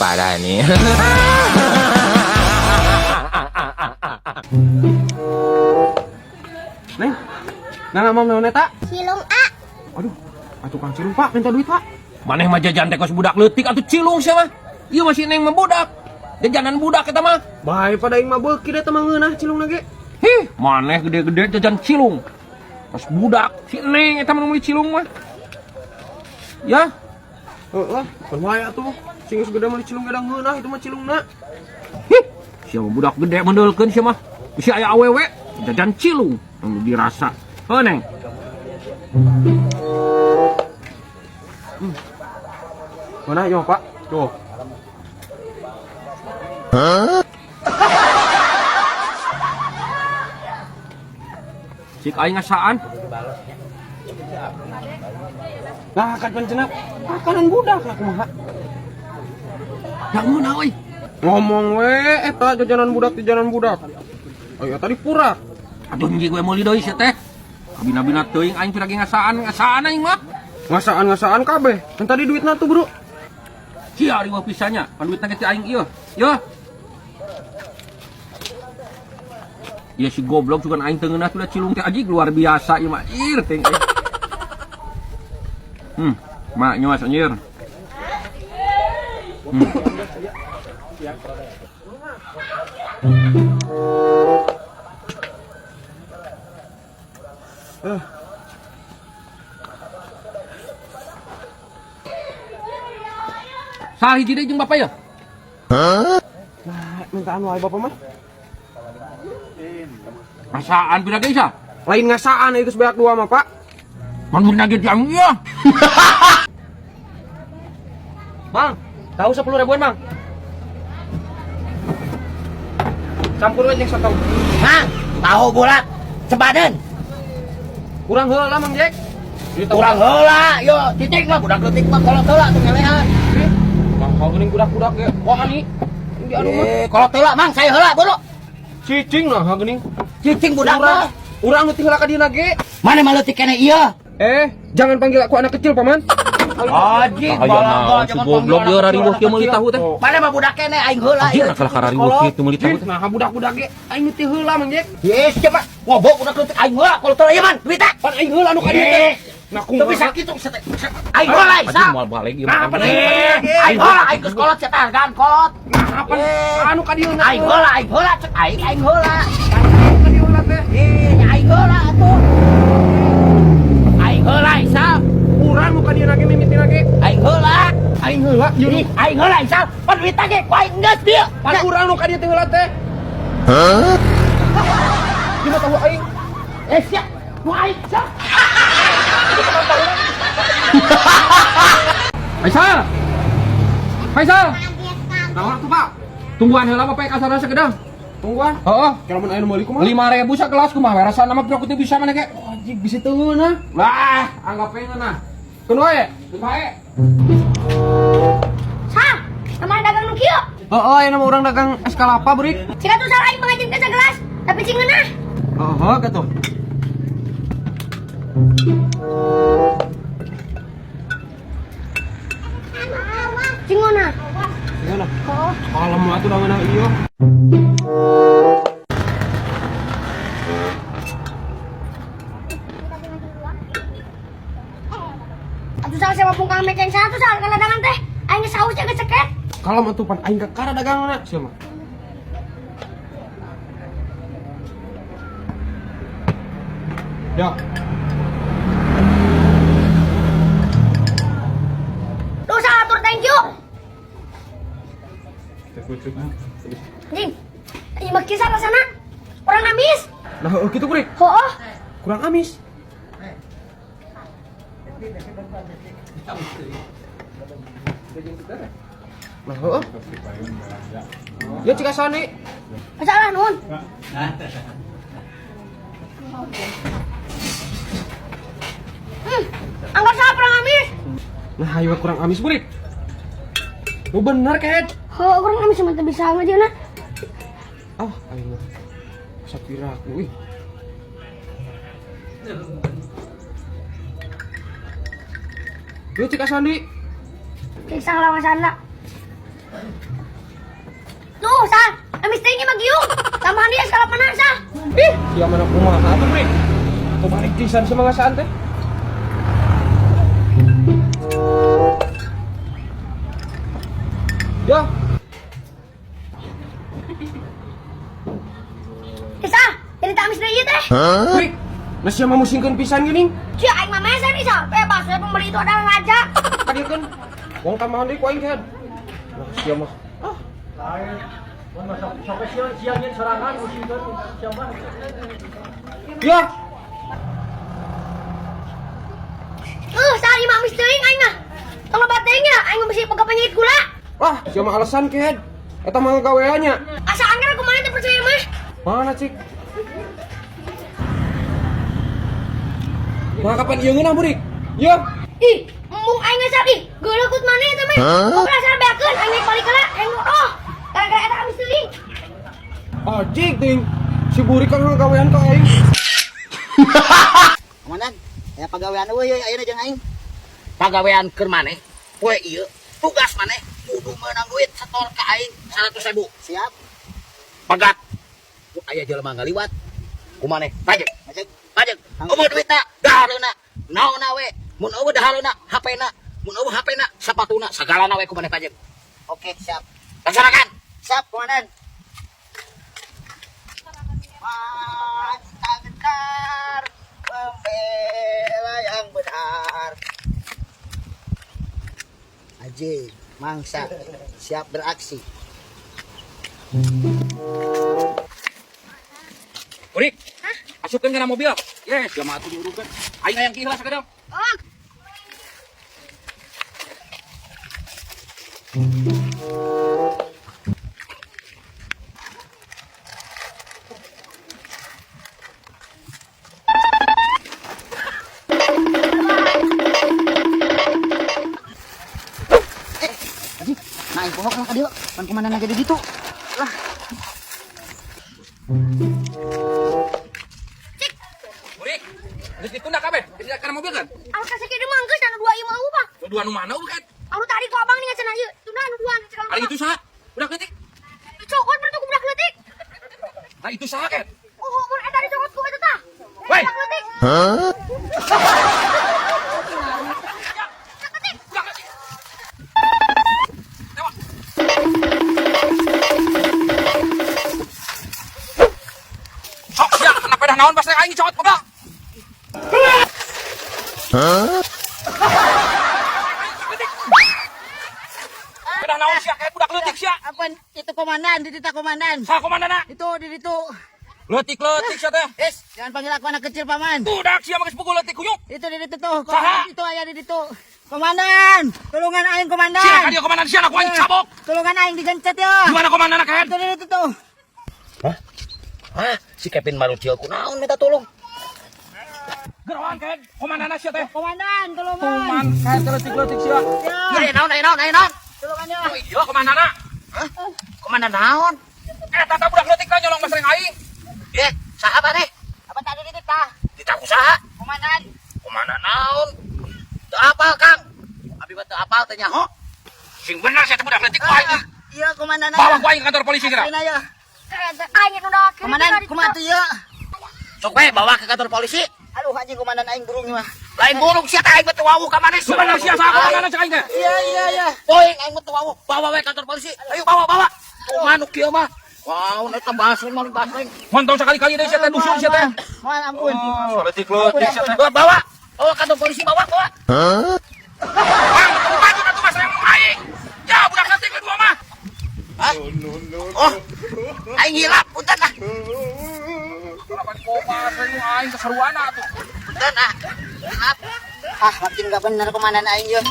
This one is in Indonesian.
parah nih. Neng, nggak mau neta? Cilung A. Aduh, tukang cilung pak, minta duit pak. Maneh mah jajan teh kos budak leutik atuh cilung sia mah. Ieu masih neng mah budak. Jajanan budak eta mah. Bae pada aing mah beuki deh teh mah ngeunah cilung lagi. Hih, maneh gede-gede jajan cilung. Kos budak si neng eta mah nu meuli cilung mah. Ya, Heeh, kan wae atuh. Sing geus gede meuli cilung gadang ngeunah itu mah cilungna. hih, sia mah budak gede mendeulkeun sia mah. Bisi aya awewe jajan cilung anu dirasa. Heuh neng. Mana yo pak? Tuh. Cik aing ngasaan. Nah, kan pencenap makanan budak lah kumaha. Yang mana euy? Ngomong we eta jajanan budak. Ayo tadi pura. Aduh anjing gue meuli deui sia teh. Kabina-bina teuing aing lagi ngasaan aing mah. Ngasaan kabeh. Kan tadi duitna tuh, Bro. Cia ari mah pisahnya, pan duitna ge ti aing ieu. Yo. Ya si goblok juga aing teu ngeunah tuh cilung teh anjing luar biasa ieu mah. Ir teh. Mak nyos anjir. Salah hiji deui jeung bapak ya? Nah, mintaan wae bapak mah. Rasaan pira geus ah? Lain ngasaan itu sebanyak dua mah, Pak. Man mun nagih yang ieu. Bang, tahu 10 ribuan, Bang. Campur we jeung soto. Mang, tahu bulat, sebadan. Kurang heula, Mang Jack. Kurang heula, yo titik mah budak leutik mah kolot heula tuh ngelehan. Kalau geuning budak-budak ge, wah ani. Di anu mah Kolot heula, Mang, saya heula buru. cicing lah ha geuning. Cicing budak mah. Urang leutik heula ka dieu ge. Mana mah leutik keneh ieu? Jangan panggil aku anak kecil, Paman. Anjing, Aya si goblok ieu rariweuh kieu meuli tahu teh. Mana mah budak keneh aing heula Anjing ieu. nakal karariweuh kieu meuli tahu teh. Nah, budak-budak ge aing leutik heula, Mang Jack. Yes, coba ngobok budak leutik aing heula kolot heula ieu man, duit teh. Pan aing heula anu ka dieu teh. Nah, Teu bisa kitu aing heula Anjing isa. moal balik ieu Nah, makan. Aing heula aing geus kolot cenah gan kolot. Apa anu ka dieu Aing heula cek aing heula. ka dieu heula teh. Aing heula atuh. Aing heula isa. Urang nu ka dieu ge mimiti ge. Aing heula. Aing heula ieu. Aing heula isa. Pan duit ge ku aing geus dieu. Pan urang nu ka dieu teh heula teh. Di mah tahu aing. Siap. Ku aing siap. Faisal. Naon tuh, Pak? Tungguan heula bapak kasarna sagedang. Tungguan. Heeh. Kira mun aya nu meuli kumaha? 5.000 sakelas kumaha we rasana mah pira bisa mana ge? Anjing bisa teu ngeunah. Lah, anggap we ngeunah. Keun wae, keun wae. Sang, teman dagang nu kieu. Heeh, aya nama urang dagang es kelapa, Brik. Cika tuh salah aing mangajin ka sagelas, tapi cing ngeunah. Heeh, katuh. Cing ngeunah. Gimana? Kalem lah tuh ngeunah ieu. Atuh salah sama pungkang mekeng satu salah kana dagang teh. Aing geus saus geus ceket. Kalem atuh pan aing ka kara dagangna, sia mah. Ya. Duh salah atur thank you. Anjing. Ieu mah kisah rasana. Urang amis. Nah, gitu, Brik. Heuh. Kurang amis. Nah, heeh. Ya cika sani. Masalah nuhun. Angkat saha perang amis. Nah, ayo kurang amis, Brik. Lu bener, Ket. Heuh, urang amis mah teu bisa ngajeuna. Ayo. Sapira aku, Yuk cika sandi. Kisah lawan sana. Tuh, sa, amis teh ini magiung. Tambahan dia skala panas, sa. Siya man ang kumaha ito, pre. Tumaligtisan sa mga saan, te. Ya, Sa, ini tak amis teh ieu teh. pre. Nasya mamusingkan pisan gini. Cia aing mah meser nih, sa. Bebas, pembeli itu ada ngajak. Tadi kan, uang tambahan deh kuaing kan. Nah, siya mah. Ya, Sa, lima amis teh aing mah. Tong lebat teh nya, aing mah bisi pegap penyakit gula. siya mah alasan kan. Eta mah gaweannya. Asa anggar aku mana teh percaya mah. Mana cik? Nah, kapan iya ngeunah burik? Ya. Ih, mung aing ngasar ih. Geuleukeut maneh teh mah. Kok rasa beakeun aing naik balik heula. Aing oh. Gara-gara eta amis teh. Cik ting. Si burik kan gawean ka aing. Komandan, ya pagawean euy ayeuna jeung aing. Pagawean keur maneh. Poe ieu tugas maneh kudu meunang duit setor ka aing 100.000. Siap. Pagat. Aya jelema ngaliwat. Kumaneh? Pajek. Pajek. Umur duitna dahareuna. Naonna we. Mun eueuh dahareuna HP-na. Mun eueuh HP-na sapatuna sagalana we kumaneh pajek. Oke, siap. Laksanakan. Siap, komandan. Mata gentar pembela yang benar. Aji, mangsa, siap beraksi. Urik, masukkan ke dalam mobil. Yes, jamaah tuh diurungkan. Aing yang ikhlas ke dalam. Oh. Nah, pokok lah kadieu, pan komandan jadi gitu. Lah. Urik, geus ditunda kabeh. Tidak kana mobil kan? Aku kasih kieu mah geus anu 2 ieu mah Pak. Dua nu mana kan? Anu tadi ku abang nih cenah ieu. Tunda anu 2 anu cenah. Hari itu saha? Budak leutik. Cokot berarti ku budak leutik. Nah itu saha kan? Oh, mun eta dicokot ku eta tah. Woi. Budak leutik. Budak leutik. Lewat. Sok ya, kenapa dah naon pas aing cokot goblok? Kedah naon sia kayak budak leutik sia. Apa itu komandan, didita komandan. Saha komandana? Itu di situ. Leutik-leutik sia teh. Jangan panggil aku anak kecil paman. Budak sia mah geus pukul leutik kuyuk. Itu di situ tuh. Saha? Itu aya di situ. Komandan, tolongan aing komandan. Sia ka dia komandan sia aku aing cabok. Tolongan aing digencet ya. Gimana komandana kaen? Itu di situ tuh. Hah? Si Kevin Marucio kunaon minta tolong? Gerawan kaen komandana sia teh. Komandan, tolongan. Kuman kaen leutik-leutik sia. Ya. Naon. Tolongannya. Oh iya komandana. Komandan naon? Tata budak leutik teh nyolong mas aing. Saha maneh? Apa tadi ditita? Ditaku saha? Komandan. Komandan naon? Teu apal, Kang. Abi mah teu apal teh nyaho. Sing bener sia teh budak leutik ku aing. Iya, komandan. Bawa ku aing ke kantor polisi kira. Aing ya. Eta aing nu dak. Komandan, kumaha tuh ya? Sok we bawa ke kantor polisi. Aduh, anjing komandan aing burung mah. Lain burung sia teh aing mah teu wawuh ka maneh. Sebenarnya sia saha komandana cek aing teh. Iya. Poing aing mah teu wawuh. Bawa we kantor polisi. Ayo bawa. Kumaha nu kieu mah? Wow, eta basring mah basring. Montong sekali-kali deui sia teh dusun sia teh. Mohon ampun. Oh, leutik-leutik sia teh. Bawa. Bawa kantor polisi bawa. Bang, maju atuh mas aing. Ya budak leutik kedua mah. Oh. Aing hilap punten ah. Lapan kopas aing keseruan atuh. Punten ah. Hilap. Makin gak bener komandan aing ya.